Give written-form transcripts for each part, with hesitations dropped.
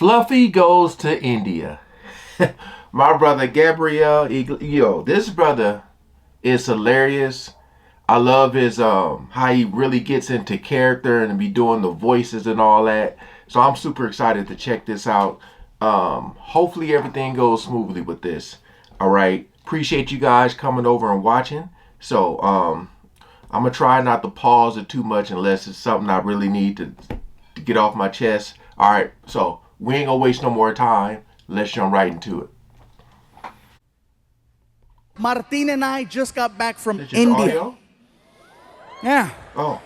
Fluffy goes to India. My brother Gabriel Iglesias, this brother is hilarious. I love his how he really gets into character and be doing the voices and all that. So I'm super excited to check this out. Hopefully everything goes smoothly with this. All right. Appreciate you guys coming over and watching. So I'm gonna try not to pause it too much unless it's something I really need to get off my chest. All right. So we ain't gonna waste no more time. Let's jump right into it. Martin and I just got back from Is this India. audio? Yeah. Oh.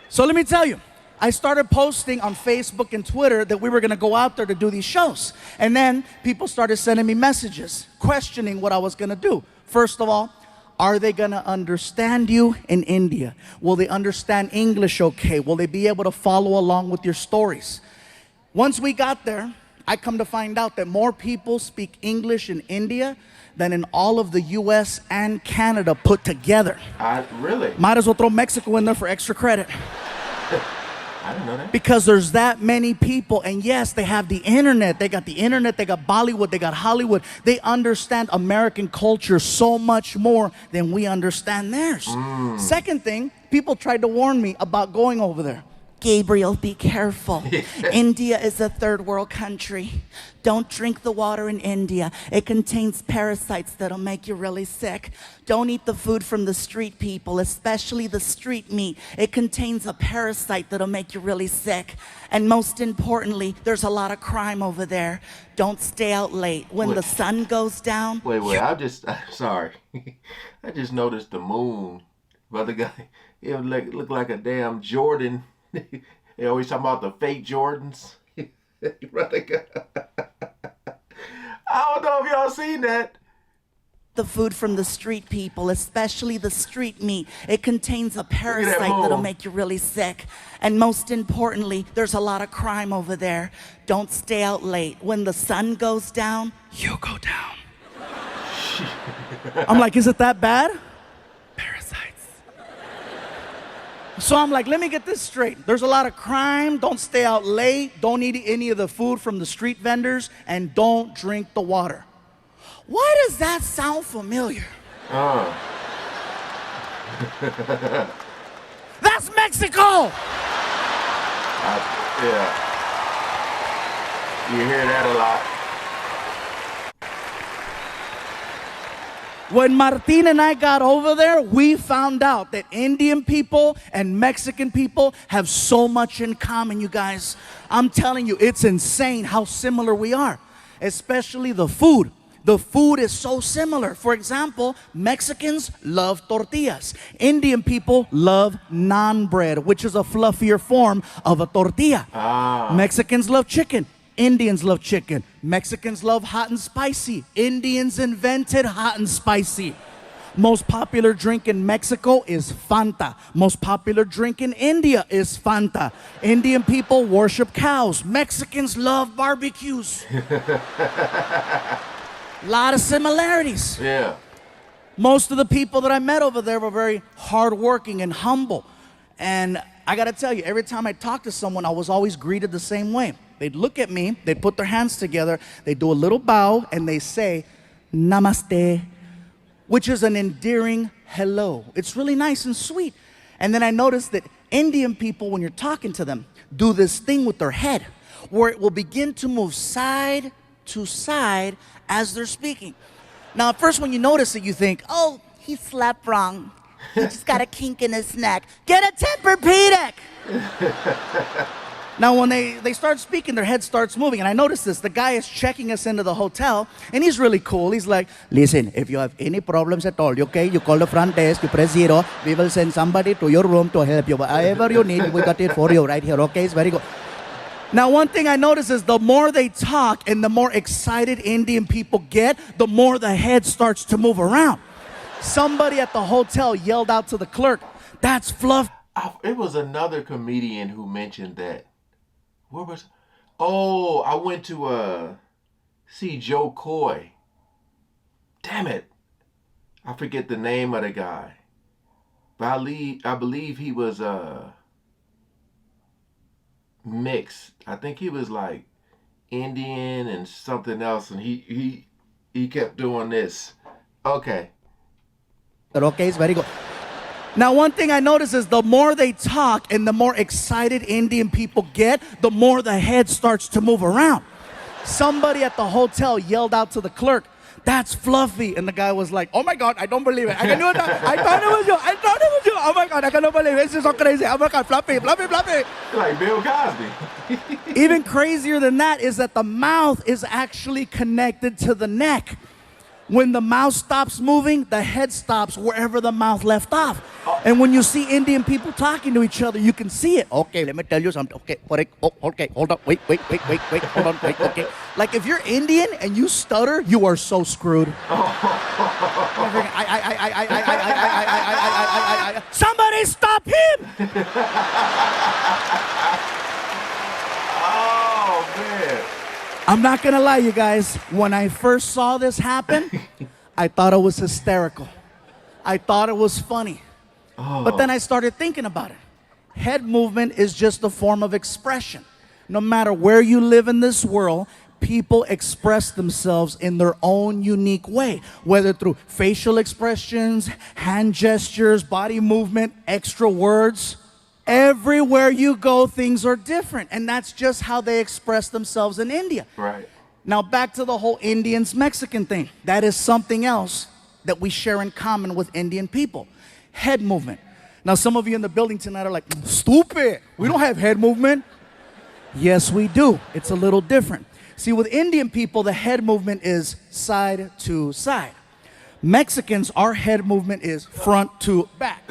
So let me tell you, I started posting on Facebook and Twitter that we were going to go out there to do these shows. And then people started sending me messages questioning what I was going to do. First of all, are they going to understand you in India? Will they understand English okay? Will they be able to follow along with your stories? Once we got there, I come to find out that more people speak English in India than in all of the US and Canada put together. Really? Might as well throw Mexico in there for extra credit. I didn't know that. Because there's that many people, and yes, they have the internet. They got the internet, they got Bollywood, they got Hollywood. They understand American culture so much more than we understand theirs. Second thing, people tried to warn me about going over there. Gabriel, be careful. India is a third world country. Don't drink the water in India. It contains parasites that'll make you really sick. Don't eat the food from the street people, especially the street meat. It contains a parasite that'll make you really sick. And most importantly, there's a lot of crime over there. Don't stay out late. When the sun goes down. Wait, sorry. I just noticed the moon. Brother guy, it look like a damn Jordan. They always talking about the fake Jordans. Brother guy. I don't know if y'all seen that. The food from the street people, especially the street meat. It contains a parasite that'll make you really sick. And most importantly, there's a lot of crime over there. Don't stay out late. When the sun goes down, you go down. I'm like, is it that bad? Parasites. So I'm like, let me get this straight. There's a lot of crime. Don't stay out late. Don't eat any of the food from the street vendors. And don't drink the water. Why does that sound familiar? That's Mexico! Yeah. You hear that a lot. When Martin and I got over there, we found out that Indian people and Mexican people have so much in common, you guys. I'm telling you, it's insane how similar we are, especially the food. The food is so similar. For example, Mexicans love tortillas. Indian people love naan bread, which is a fluffier form of a tortilla. Mexicans love chicken. Indians love chicken. Mexicans love hot and spicy. Indians invented hot and spicy. Most popular drink in Mexico is Fanta. Most popular drink in India is Fanta. Indian people worship cows. Mexicans love barbecues. A lot of similarities. Yeah. Most of the people that I met over there were very hardworking and humble. And I gotta tell you, every time I talked to someone, I was always greeted the same way. They'd look at me, they'd put their hands together, they do a little bow, and they say, Namaste, which is an endearing hello. It's really nice and sweet. And then I noticed that Indian people, when you're talking to them, do this thing with their head, where it will begin to move side to side as they're speaking. Now, at first when you notice it, you think, oh, he slept wrong. He just got a kink in his neck. Get a Tempur-Pedic! Now, when they start speaking, their head starts moving. And I noticed this. The guy is checking us into the hotel, and he's really cool. He's like, listen, if you have any problems at all, okay, you call the front desk, you press 0. We will send somebody to your room to help you. Whatever you need, we got it for you right here, okay? It's very good. Now, one thing I notice is the more they talk and the more excited Indian people get, the more the head starts to move around. Somebody at the hotel yelled out to the clerk, that's fluff. It was another comedian who mentioned that. Where was? Oh, I went to see Joe Coy. Damn it. I forget the name of the guy. But I believe he was mixed. I think he was like Indian and something else, and he kept doing this. Okay. Okay, it's very good. Now, one thing I notice is the more they talk and the more excited Indian people get, the more the head starts to move around. Somebody at the hotel yelled out to the clerk, "That's Fluffy." And the guy was like, "Oh my God, I don't believe it. I can do it. I thought it was you. I thought it was you. Oh my God, I cannot believe it. This is so crazy. Oh my God, Fluffy, Fluffy, Fluffy." Like Bill Cosby. Even crazier than that is that the mouth is actually connected to the neck. When the mouth stops moving, the head stops wherever the mouth left off. And when you see Indian people talking to each other, you can see it. Okay, let me tell you something. Okay, okay, hold on. Wait, hold on, wait, okay. Like if you're Indian and you stutter, you are so screwed. Somebody stop him! Oh, man. I'm not gonna lie, you guys. When I first saw this happen, I thought it was hysterical. I thought it was funny. But then I started thinking about it. Head movement is just a form of expression. No matter where you live in this world, people express themselves in their own unique way, whether through facial expressions, hand gestures, body movement, extra words. Everywhere you go, things are different. And that's just how they express themselves in India. Right. Now, back to the whole Indians-Mexican thing. That is something else that we share in common with Indian people. Head movement. Now, some of you in the building tonight are like, "Stupid. We don't have head movement." Yes, we do. It's a little different. See, with Indian people, the head movement is side to side. Mexicans, our head movement is front to back.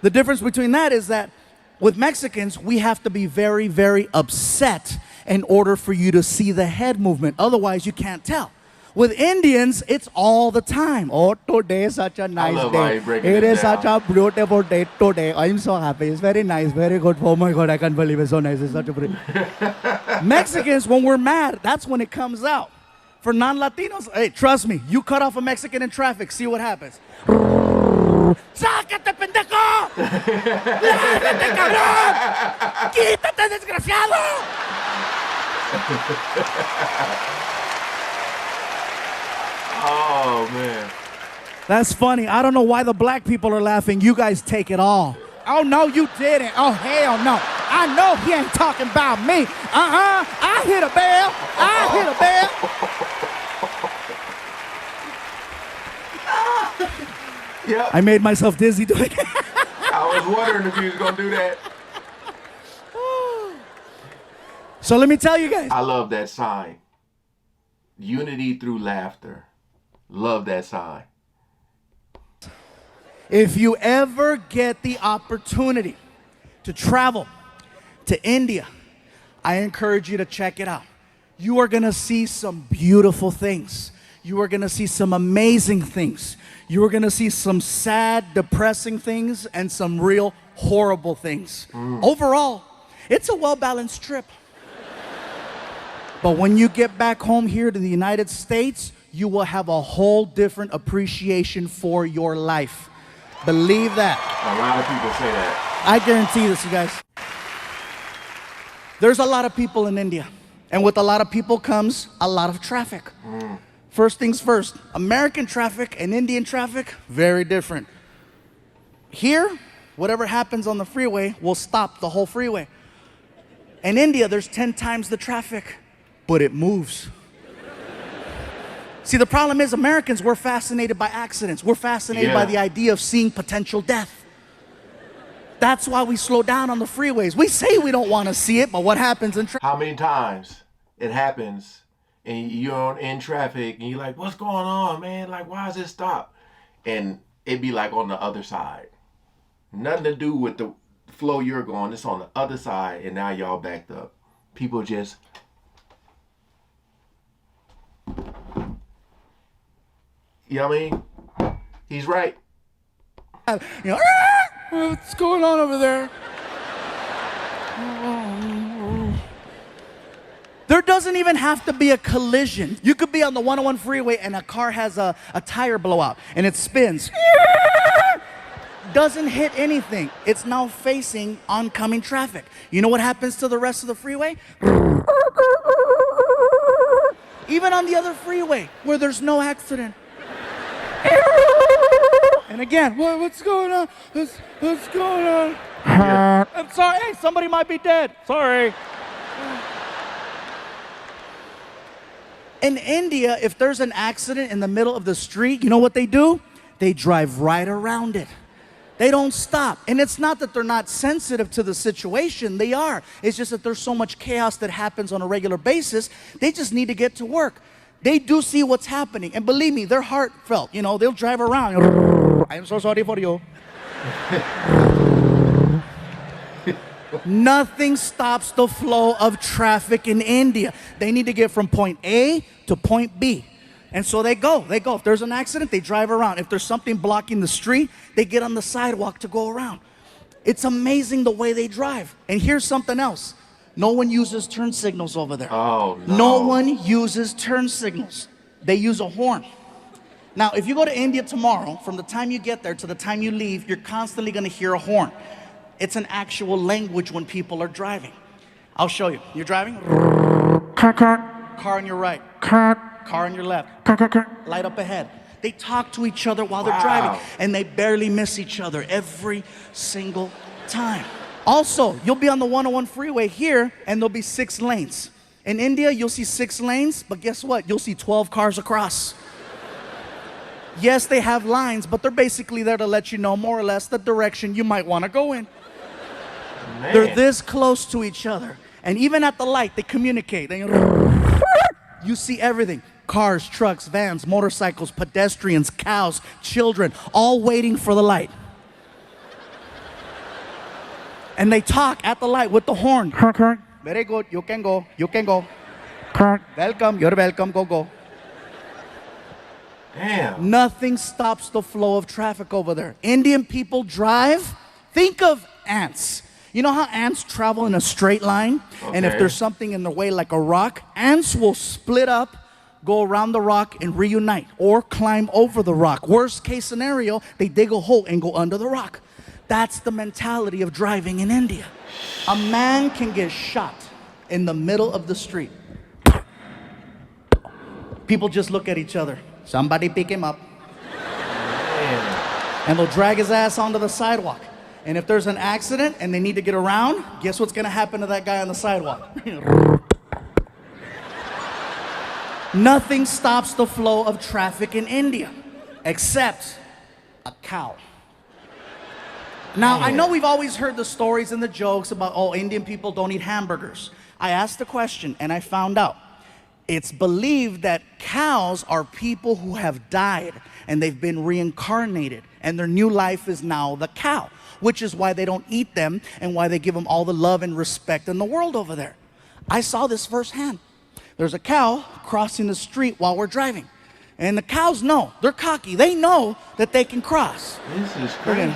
The difference between that is that with Mexicans, we have to be very, very upset in order for you to see the head movement. Otherwise, you can't tell. With Indians, it's all the time. "Oh, today is such a nice day. It is such a beautiful day today. I'm so happy. It's very nice, very good. Oh my God, I can't believe it's so nice. It's such a pretty." Mexicans, when we're mad, that's when it comes out. For non-Latinos, hey, trust me, you cut off a Mexican in traffic, see what happens. ¡Sácate, pendejo! ¡Lárgate, cabrón! ¡Quítate, desgraciado! Oh, man. That's funny. I don't know why the black people are laughing. You guys take it all. "Oh, no, you didn't. Oh, hell no. I know he ain't talking about me. I hit a bell. I hit a bell." Yep. I made myself dizzy doing it. I was wondering if you was going to do that. So let me tell you guys. I love that sign. Unity through laughter. Love that sign. If you ever get the opportunity to travel to India, I encourage you to check it out. You are going to see some beautiful things. You are going to see some amazing things. You are going to see some sad, depressing things and some real horrible things. Overall, it's a well-balanced trip. But when you get back home here to the United States, you will have a whole different appreciation for your life. Believe that. A lot of people say that. I guarantee this, you guys. There's a lot of people in India. And with a lot of people comes a lot of traffic. First things first, American traffic and Indian traffic, very different. Here, whatever happens on the freeway will stop the whole freeway. In India, there's 10 times the traffic, but it moves. See, the problem is Americans, we're fascinated by accidents. We're fascinated by the idea of seeing potential death. That's why we slow down on the freeways. We say we don't want to see it, but what happens in traffic? How many times it happens and you're in traffic and you're like, "What's going on, man? Like, why is it stopped?" And it be like on the other side. Nothing to do with the flow you're going. It's on the other side, and now y'all backed up. People just... You know what I mean? He's right. You know, what's going on over there? There doesn't even have to be a collision. You could be on the 101 freeway and a car has a tire blowout and it spins. doesn't hit anything. It's now facing oncoming traffic. You know what happens to the rest of the freeway? Even on the other freeway where there's no accident. And again, what's going on? What's going on? I'm sorry. Hey, somebody might be dead. Sorry. In India, if there's an accident in the middle of the street, you know what they do? They drive right around it. They don't stop. And it's not that they're not sensitive to the situation. They are. It's just that there's so much chaos that happens on a regular basis. They just need to get to work. They do see what's happening. And believe me, they're heartfelt. You know, they'll drive around. I'm so sorry for you. Nothing stops the flow of traffic in India. They need to get from point A to point B. And so they go. If there's an accident, they drive around. If there's something blocking the street, they get on the sidewalk to go around. It's amazing the way they drive. And here's something else. No one uses turn signals over there. Oh, no. No one uses turn signals. They use a horn. Now, if you go to India tomorrow, from the time you get there to the time you leave, you're constantly going to hear a horn. It's an actual language when people are driving. I'll show you. You're driving? Car on your right. Car on your left. Light up ahead. They talk to each other while they're driving, and they barely miss each other every single time. Also, you'll be on the 101 freeway here, and there'll be 6 lanes. In India, you'll see 6 lanes, but guess what? You'll see 12 cars across. Yes, they have lines, but they're basically there to let you know more or less the direction you might want to go in. Man. They're this close to each other. And even at the light, they communicate. You see everything. Cars, trucks, vans, motorcycles, pedestrians, cows, children, all waiting for the light. And they talk at the light with the horn. Very good, you can go, you can go. Welcome, you're welcome, go. Damn. Nothing stops the flow of traffic over there. Indian people drive. Think of ants. You know how ants travel in a straight line? Okay. And if there's something in the way like a rock, ants will split up, go around the rock and reunite or climb over the rock. Worst case scenario, they dig a hole and go under the rock. That's the mentality of driving in India. A man can get shot in the middle of the street. People just look at each other. Somebody pick him up. Man. And they'll drag his ass onto the sidewalk. And if there's an accident and they need to get around, guess what's gonna happen to that guy on the sidewalk? Nothing stops the flow of traffic in India except a cow. Now, I know we've always heard the stories and the jokes about, oh, Indian people don't eat hamburgers. I asked the question and I found out. It's believed that cows are people who have died and they've been reincarnated and their new life is now the cow, which is why they don't eat them and why they give them all the love and respect in the world over there. I saw this firsthand. There's a cow crossing the street while we're driving. And the cows know, they're cocky. They know that they can cross. This is crazy.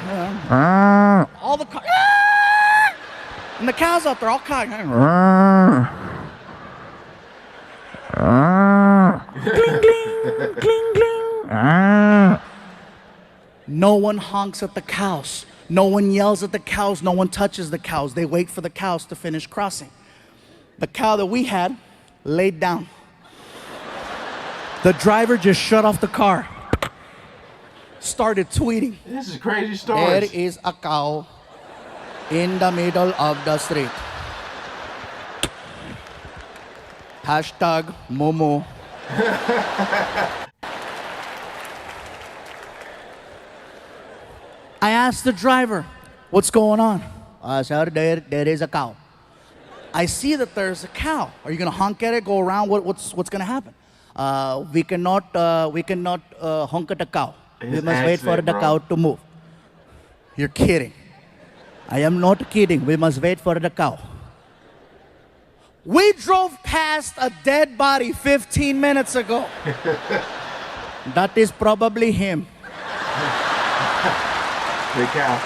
All the cars, and the cows out there all cocky. Gling, gling, gling, gling. No one honks at the cows. No one yells at the cows. No one touches the cows. They wait for the cows to finish crossing. The cow that we had laid down. The driver just shut off the car. Started tweeting. This is crazy stories. There is a cow in the middle of the street. Hashtag Momo. I asked the driver, what's going on? Sir, there is a cow. I see that there's a cow. Are you gonna honk at it, go around? What's gonna happen? We cannot honk at the cow. We must wait for the cow to move. You're kidding. I am not kidding. We must wait for the cow. We drove past a dead body 15 minutes ago. That is probably him. Big cow.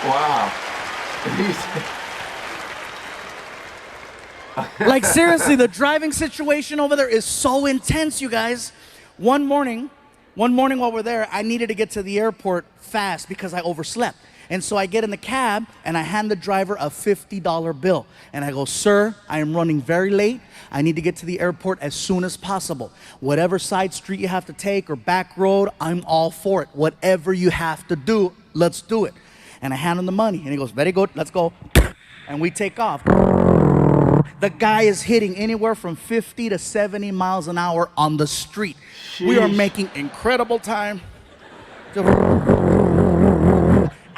Wow. Like seriously, the driving situation over there is so intense, you guys. One morning, One morning while we're there, I needed to get to the airport fast because I overslept. And so I get in the cab and I hand the driver a $50 bill. And I go, sir, I am running very late. I need to get to the airport as soon as possible. Whatever side street you have to take or back road, I'm all for it. Whatever you have to do, let's do it. And I hand him the money and he goes, very good, let's go. And we take off. The guy is hitting anywhere from 50 to 70 miles an hour on the street. Sheesh. We are making incredible time.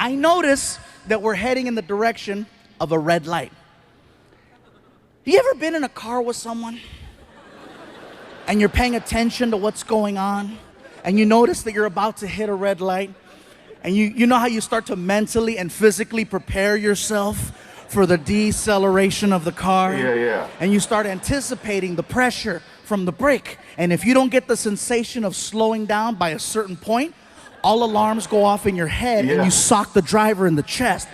I notice that we're heading in the direction of a red light. You ever been in a car with someone and you're paying attention to what's going on and you notice that you're about to hit a red light and you know how you start to mentally and physically prepare yourself for the deceleration of the car? Yeah. And you start anticipating the pressure from the brake. And if you don't get the sensation of slowing down by a certain point, all alarms go off in your head and you sock the driver in the chest.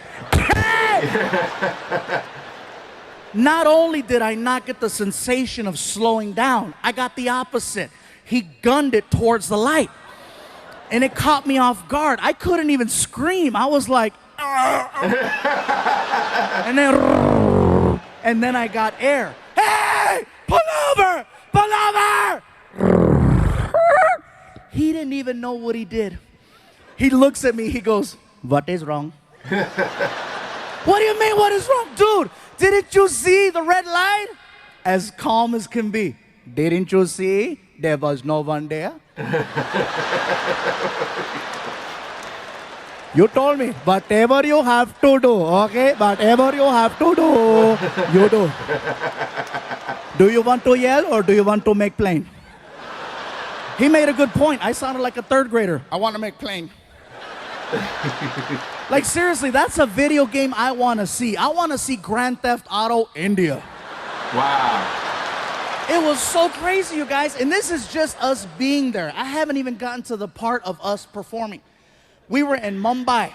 Not only did I not get the sensation of slowing down, I got the opposite. He gunned it towards the light. And it caught me off guard. I couldn't even scream. I was like, and then I got air. Hey, pull over, pull over. He didn't even know what he did. He looks at me, he goes, what is wrong? What do you mean, what is wrong? Dude, didn't you see the red light? As calm as can be. Didn't you see there was no one there? You told me, whatever you have to do, okay? Whatever you have to do, you do. Do you want to yell or do you want to make plain? He made a good point. I sounded like a third grader. I want to make plain. Like seriously, that's a video game I want to see. I want to see Grand Theft Auto India. Wow. It was so crazy, you guys. And this is just us being there. I haven't even gotten to the part of us performing. We were in Mumbai,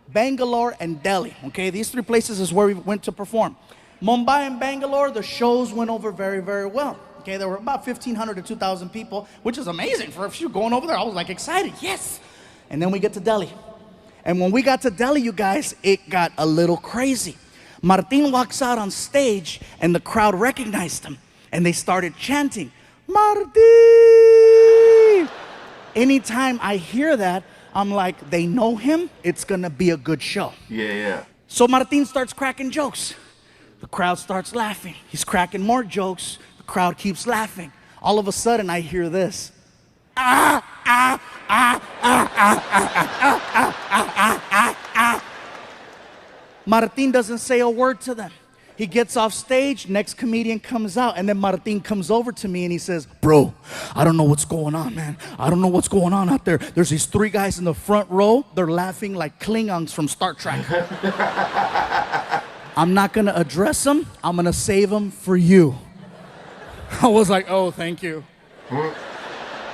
Bangalore, and Delhi. Okay, these three places is where we went to perform. Mumbai and Bangalore, the shows went over very, very well. Okay, there were about 1,500 to 2,000 people, which is amazing for a few going over there. I was like excited, yes. And then we get to Delhi. And when we got to Delhi, you guys, it got a little crazy. Martin walks out on stage and the crowd recognized him. And they started chanting, Martin! Anytime I hear that, I'm like, they know him, it's gonna be a good show. Yeah. So Martin starts cracking jokes. The crowd starts laughing. He's cracking more jokes. The crowd keeps laughing. All of a sudden, I hear this. Martin doesn't say a word to them. He gets off stage, next comedian comes out, and then Martin comes over to me and he says, bro, I don't know what's going on, man. I don't know what's going on out there. There's these three guys in the front row. They're laughing like Klingons from Star Trek. I'm not going to address them. I'm going to save them for you. I was like, oh, thank you.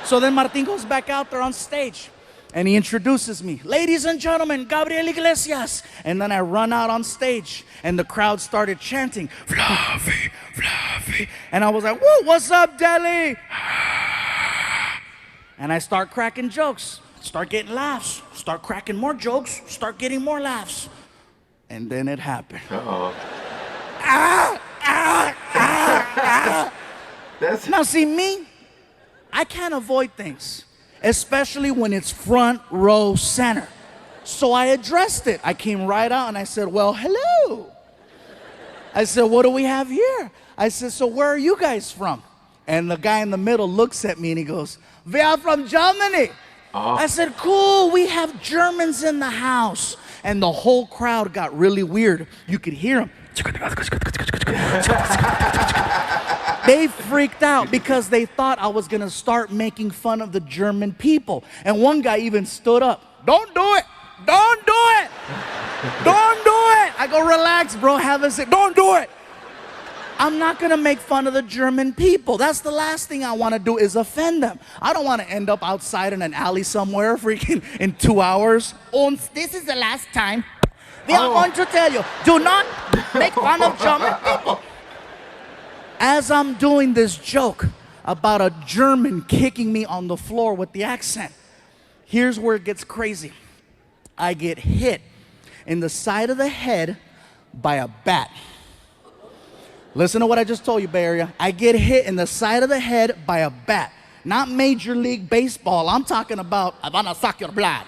So then Martin goes back out there on stage. And he introduces me. Ladies and gentlemen, Gabriel Iglesias. And then I run out on stage. And the crowd started chanting, Fluffy, Fluffy. And I was like, whoa, what's up, Delhi? And I start cracking jokes. Start getting laughs. Start cracking more jokes. Start getting more laughs. And then it happened. Now see me, I can't avoid things. Especially when it's front row center. So I addressed it. I came right out and I said, well, hello. I said, what do we have here? I said, so where are you guys from? And the guy in the middle looks at me and he goes, we are from Germany. I said, cool, we have Germans in the house. And the whole crowd got really weird. You could hear them. They freaked out because they thought I was gonna start making fun of the German people. And one guy even stood up. Don't do it! Don't do it! Don't do it! I go, relax, bro, have a seat. Don't do it! I'm not gonna make fun of the German people. That's the last thing I wanna do is offend them. I don't wanna end up outside in an alley somewhere freaking in 2 hours. And this is the last time we are going to tell you, do not make fun of German people. As I'm doing this joke, about a German kicking me on the floor with the accent. Here's where it gets crazy. I get hit in the side of the head by a bat. Listen to what I just told you, Bay Area. I get hit in the side of the head by a bat. Not Major League Baseball. I'm talking about, I'm gonna suck your blood.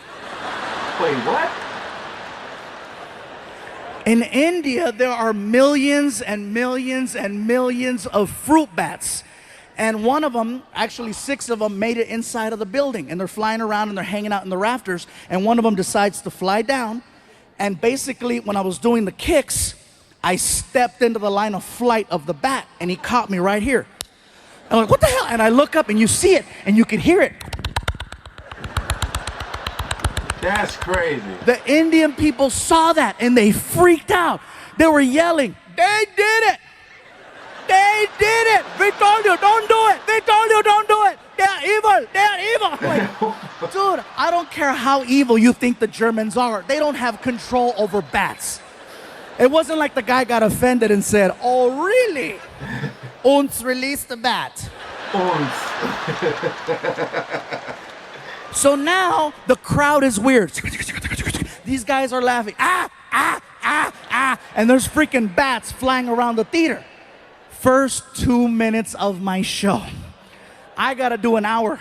Wait, what? In India, there are millions and millions and millions of fruit bats. And one of them, actually 6 of them, made it inside of the building. And they're flying around and they're hanging out in the rafters. And one of them decides to fly down. And basically, when I was doing the kicks, I stepped into the line of flight of the bat. And he caught me right here. I'm like, what the hell? And I look up and you see it and you can hear it. That's crazy. The Indian people saw that and they freaked out. They were yelling, they did it. They did it. We told you, don't do it. We told you, don't do it. They're evil. They're evil. I'm like, dude, I don't care how evil you think the Germans are. They don't have control over bats. It wasn't like the guy got offended and said, oh, really? Uns release the bat. So now the crowd is weird. These guys are laughing. And there's freaking bats flying around the theater. First 2 minutes of my show. I gotta do an hour.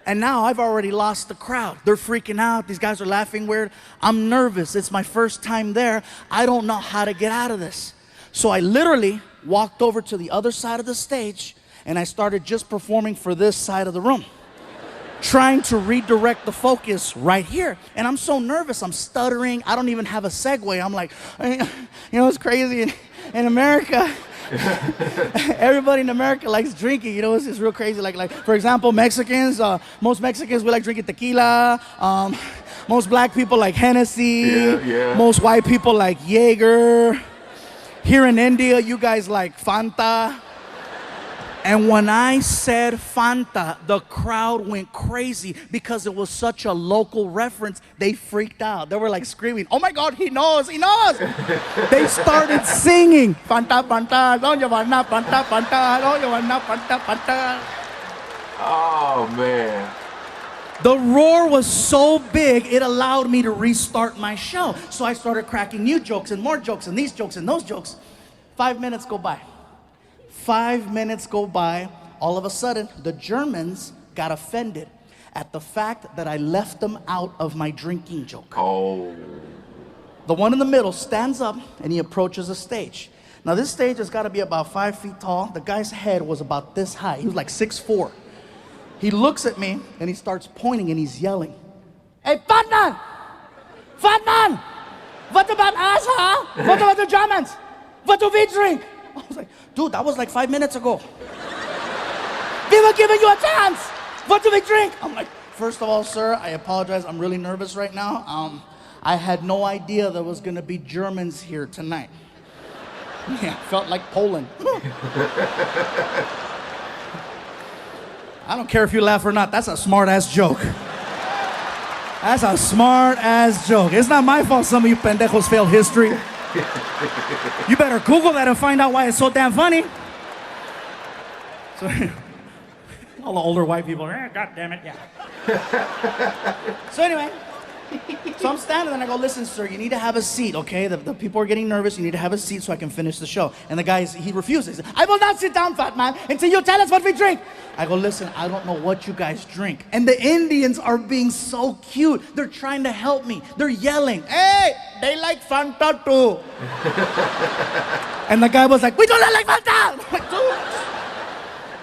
And now I've already lost the crowd. They're freaking out. These guys are laughing weird. I'm nervous. It's my first time there. I don't know how to get out of this. So I literally walked over to the other side of the stage and I started just performing for this side of the room, trying to redirect the focus right here. And I'm so nervous, I'm stuttering. I don't even have a segue. I'm like, you know, it's crazy in America. Everybody in America likes drinking, you know, it's real crazy. Like for example, Mexicans, most Mexicans, we like drinking tequila. Most black people like Hennessy. Yeah. Most white people like Jaeger. Here in India, you guys like Fanta. And when I said Fanta, the crowd went crazy because it was such a local reference. They freaked out. They were like screaming, oh my God, he knows, he knows. They started singing, Fanta, Fanta, don't you want na Fanta, Fanta, don't you want na Fanta, Fanta. Oh, man. The roar was so big, it allowed me to restart my show. So I started cracking new jokes and more jokes and these jokes and those jokes. 5 minutes go by. 5 minutes go by. All of a sudden, the Germans got offended at the fact that I left them out of my drinking joke. Oh. The one in the middle stands up and he approaches the stage. Now this stage has got to be about 5 feet tall. The guy's head was about this high. He was like 6'4". He looks at me and he starts pointing and he's yelling, hey, fat man! Fat man! What about us, huh? What about the Germans? What do we drink? I was like, dude, that was like 5 minutes ago. We were giving you a chance. What do we drink? I'm like, first of all, sir, I apologize. I'm really nervous right now. I had no idea there was going to be Germans here tonight. Yeah, felt like Poland. I don't care if you laugh or not. That's a smart-ass joke. That's a smart-ass joke. It's not my fault some of you pendejos failed history. You better Google that and find out why it's so damn funny. So, all the older white people are, God damn it, yeah. So anyway, so I'm standing there and I go, listen, sir, you need to have a seat, okay? The people are getting nervous. You need to have a seat so I can finish the show. And the guy, he refuses. He says, I will not sit down, fat man, until you tell us what we drink. I go, listen, I don't know what you guys drink. And the Indians are being so cute. They're trying to help me. They're yelling, hey, they like Fanta too. And the guy was like, we do not like Fanta. I'm like, dude.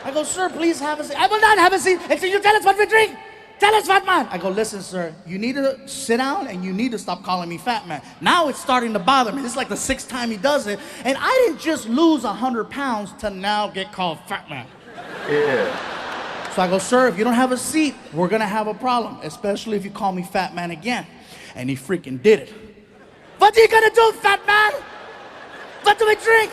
I go, sir, please have a seat. I will not have a seat until you tell us what we drink. Tell us, fat man. I go, listen, sir, you need to sit down and you need to stop calling me fat man. Now it's starting to bother me. This is like the 6th time he does it. And I didn't just lose 100 pounds to now get called fat man. Yeah. So I go, sir, if you don't have a seat, we're going to have a problem, especially if you call me fat man again. And he freaking did it. What are you going to do, fat man? What do we drink?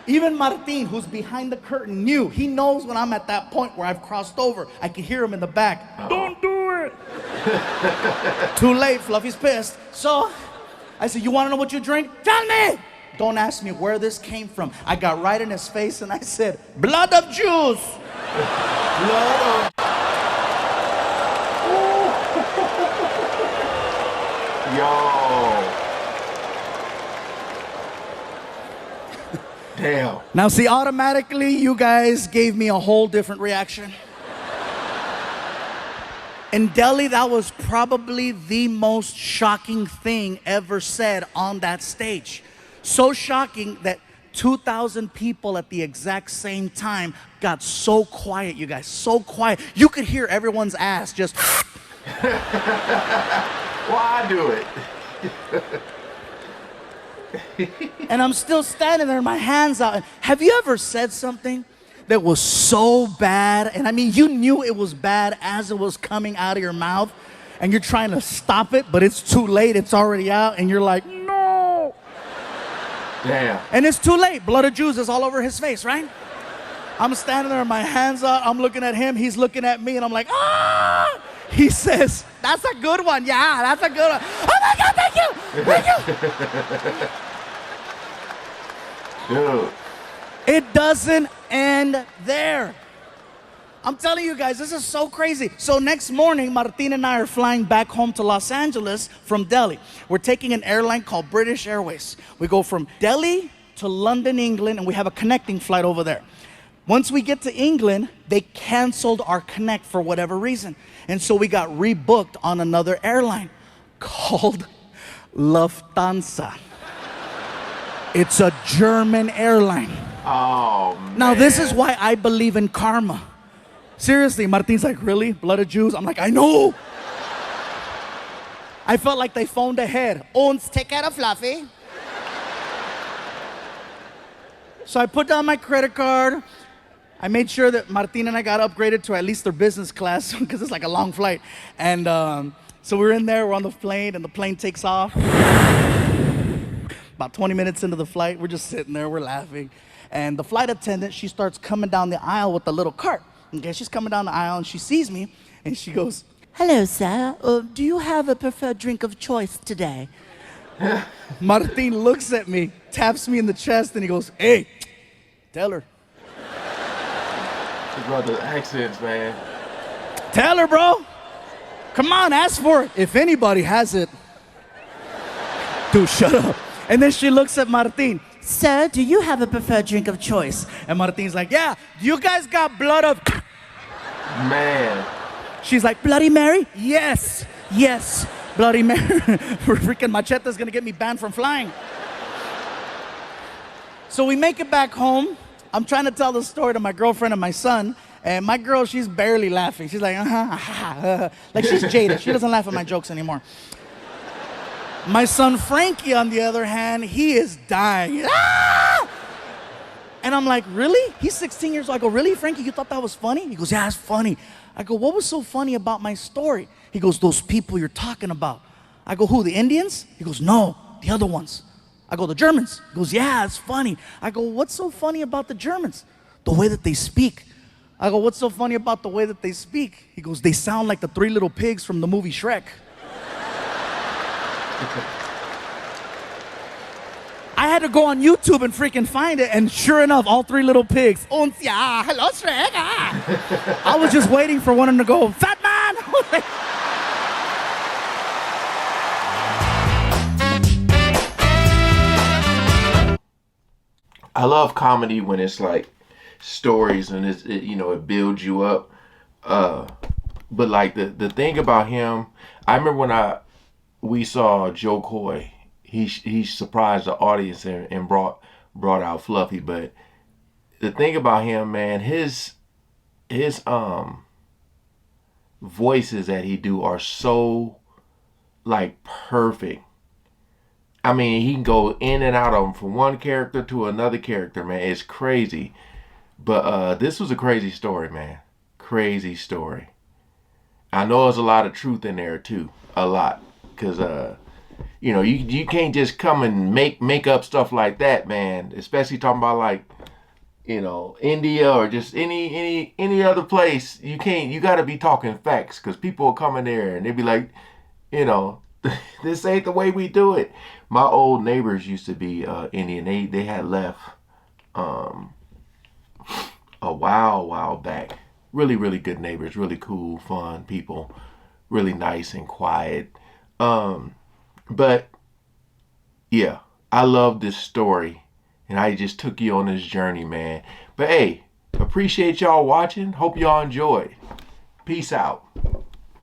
Even Martin, who's behind the curtain, knew. He knows when I'm at that point where I've crossed over. I can hear him in the back. Oh. Don't do it. Too late, Fluffy's pissed. So I said, you want to know what you drink? Tell me. Don't ask me where this came from. I got right in his face and I said, blood of Jews. Blood of... Yo. Damn. Now see, automatically you guys gave me a whole different reaction. In Delhi, that was probably the most shocking thing ever said on that stage. So shocking that 2,000 people at the exact same time got so quiet, you guys, so quiet. You could hear everyone's ass just... Why do it? And I'm still standing there, my hands out. Have you ever said something that was so bad, and I mean, you knew it was bad as it was coming out of your mouth, and you're trying to stop it, but it's too late, it's already out, and you're like, no. Damn. And it's too late. Blood of Jews is all over his face, right? I'm standing there, my hands out, I'm looking at him, he's looking at me, and I'm like, ah! He says, that's a good one, yeah, that's a good one. Oh my God, thank you, thank you. Dude. It doesn't end there. I'm telling you guys, this is so crazy. So next morning, Martin and I are flying back home to Los Angeles from Delhi. We're taking an airline called British Airways. We go from Delhi to London, England, and we have a connecting flight over there. Once we get to England, they canceled our connect for whatever reason. And so we got rebooked on another airline called Lufthansa. It's a German airline. Oh, man. Now, this is why I believe in karma. Seriously, Martin's like, really? Blood of Jews? I'm like, I know. I felt like they phoned ahead. Ons, take care of Fluffy. So I put down my credit card. I made sure that Martin and I got upgraded to at least their business class because it's like a long flight. And so we're in there, we're on the plane, and the plane takes off. About 20 minutes into the flight, we're just sitting there, we're laughing. And the flight attendant, she starts coming down the aisle with the little cart. Okay, she's coming down the aisle and she sees me and she goes, hello, sir. Do you have a preferred drink of choice today? Martin looks at me, taps me in the chest, and he goes, hey, tell her. His brother's accents, man. Tell her, bro. Come on, ask for it. If anybody has it. Dude, shut up. And then she looks at Martin. Sir, do you have a preferred drink of choice? And Martin's like, yeah, you guys got blood of... Man. She's like, Bloody Mary? Yes, yes, Bloody Mary. Freaking Machete's gonna get me banned from flying. So we make it back home. I'm trying to tell the story to my girlfriend and my son. And my girl, she's barely laughing. She's like, like she's jaded. She doesn't laugh at my jokes anymore. My son Frankie, on the other hand, he is dying. Ah! And I'm like, really? He's 16 years old. I go, really, Frankie? You thought that was funny? He goes, yeah, it's funny. I go, what was so funny about my story? He goes, those people you're talking about. I go, who, the Indians? He goes, no, the other ones. I go, the Germans. He goes, yeah, it's funny. I go, what's so funny about the Germans? The way that they speak. I go, what's so funny about the way that they speak? He goes, they sound like the three little pigs from the movie Shrek. I had to go on YouTube and freaking find it, and sure enough, all three little pigs. Oh, yeah, hello, Shrek. Ah. I was just waiting for one of them to go, fat man. I love comedy when it's like stories and it builds you up. But like the thing about him, I remember when we saw Joe Coy. He surprised the audience and brought out Fluffy. But the thing about him, man, his voices that he do are so like perfect. I mean, he can go in and out of them from one character to another character, man. It's crazy. But this was a crazy story, man. Crazy story. I know there's a lot of truth in there too. A lot. Because you can't just come and make up stuff like that, man. Especially talking about like, India or just any other place. You got to be talking facts, because people will come in there and they be like, This ain't the way we do it. My old neighbors used to be Indian. They had left um, a while back. Really, really good neighbors. Really cool, fun people. Really nice and quiet. Um, but yeah, I love this story, and I just took you on this journey, man. But hey, appreciate y'all watching. Hope y'all enjoyed. Peace out.